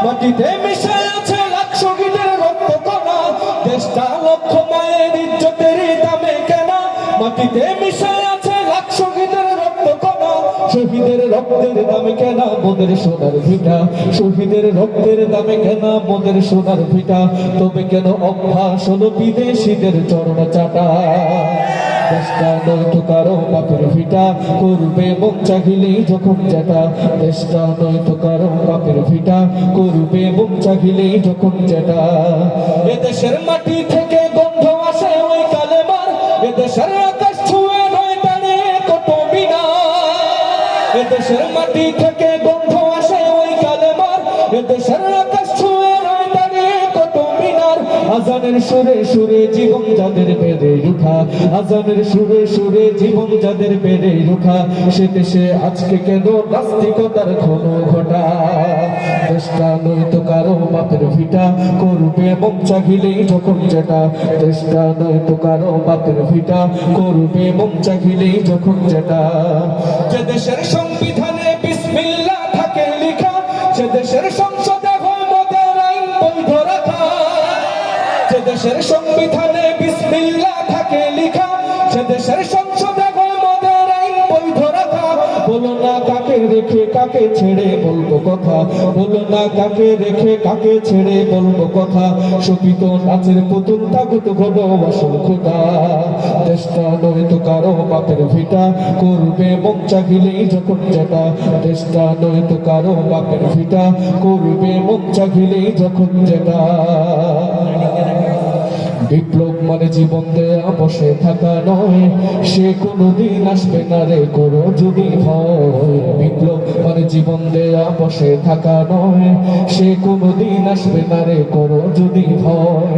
মাটিতে মিশে আছে লাখ শহীদের রক্ত কণা, দেশটা লক্ষ মায়ের ইজ্জতের দামে কেনা। মাটিতে মিশে আছে লাখ শহীদের রক্ত কণা, শহীদের রক্তের দামে কেনা মোদের সোনার ভিটা। শহীদের রক্তের দামে কেনা মোদের সোনার ভিটা। তবে কেন অভ্যাস হলো বিদেশিদের চরণ চাটা? দেশটা নয়তো কারো বাপের ভিটা, করবে মন চাহিলেই যখন যেটা। দেশটা নয়তো কারো বাপের ভিটা, করবে মন চাহিলেই যখন যেটা। এদেশের মাটি থেকে গন্ধ আসে ওই কালেমার, এদেশের আকাশ ছুঁয়ে নয় টানে কত মিনার। এদেশের মাটি থেকে গন্ধ আসে ওই কালেমার, এদেশের আকাশ ছুঁয়ে নয় টানে কত মিনার। আজানের সুরে সুরে জীবন যাদের বেড়ে উঠা, আজানের সুরে সুরে জীবন যাদের বেড়ে উঠা, সে দেশে আজকে কেন নাস্তিকতার ঘন ঘটা? দেশটা নয়তো কারো বাপের ভিটা, করবে মন চাহিলেই যখন যেটা। দেশটা নয়তো কারো বাপের ভিটা, করবে মন চাহিলেই যখন যেটা। যে দেশের সংবিধানে বিসমিল্লাহ থাকে লেখা, সে দেশের সংসদে হয় মদের আইন বৈধ রাখা। যে দেশের সংবিধানে বিসমিল্লাহ থাকে লেখা, সে দেশের সংসদে হয় মদের আইন বৈধ রাখা। বলো না কাকে রেখে কাকে ছেড়ে বলবো কথা, বলো না কাকে রেখে কাকে ছেড়ে বলবো কথা। শোভিত নাচের পুতুল তাগুত ঘন আসল খোদা। দেশটা নয়তো কারো বাপের ভিটা, করবে মন চাহিলেই যখন যেটা। দেশটা নয়তো কারো বাপের ভিটা, করবে মন চাহিলেই যখন যেটা। বিপ্লব মানে জীবন দেয়া বসে থাকা নয়, সে কোনোদিন আসবে না রে করো যদি ভয়। বিপ্লব মানে জীবন দেয়া বসে থাকা নয়, সে কোনোদিন আসবে না রে করো যদি ভয়।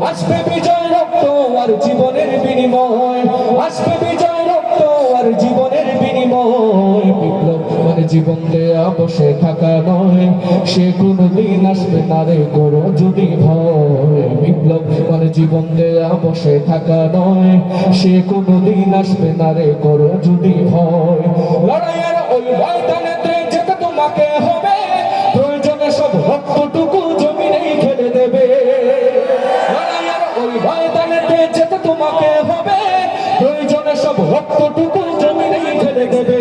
আসবে বিজয় রক্ত আর জীবনের বিনিময়, আসবে বিজয় রক্ত আর জীবনের বিনিময়। বিপ্লব মানে জীবন দেয়া বসে থাকা নয়, সে কোনোদিন আসবে না রে করো যদি ভয়। বিপ্লব মানে জীবন দেয়া বসে থাকা নয়, সে কোনোদিন আসবে না রে করো যদি ভয়। লড়াইয়ের ওই ময়দানেতে যেতে তোমাকে হবে, প্রয়োজনে সব রক্তটুকু জমিনেই ঢেলে দেবে। লড়াইয়ের ওই ময়দানেতে যেতে তোমাকে হবে, প্রয়োজনে সব রক্তটুকু জমিনেই ঢেলে দেবে।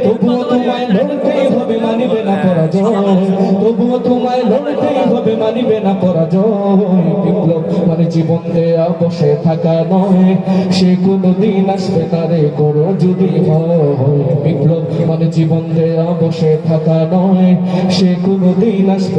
তবুও তোমায় লড়তেই হবে, মানিবে না পরাজয়। তবুও তোমায় লড়তেই হবে, মানিবে না পরাজয়। বিপ্লব মানে জীবন দেয়া বসে থাকা নয়, সে কোনোদিন আসবে না রে করো যদি ভয়। বিপ্লব মানে জীবন দেয়া বসে থাকা নয়, সে কোনোদিন আসবে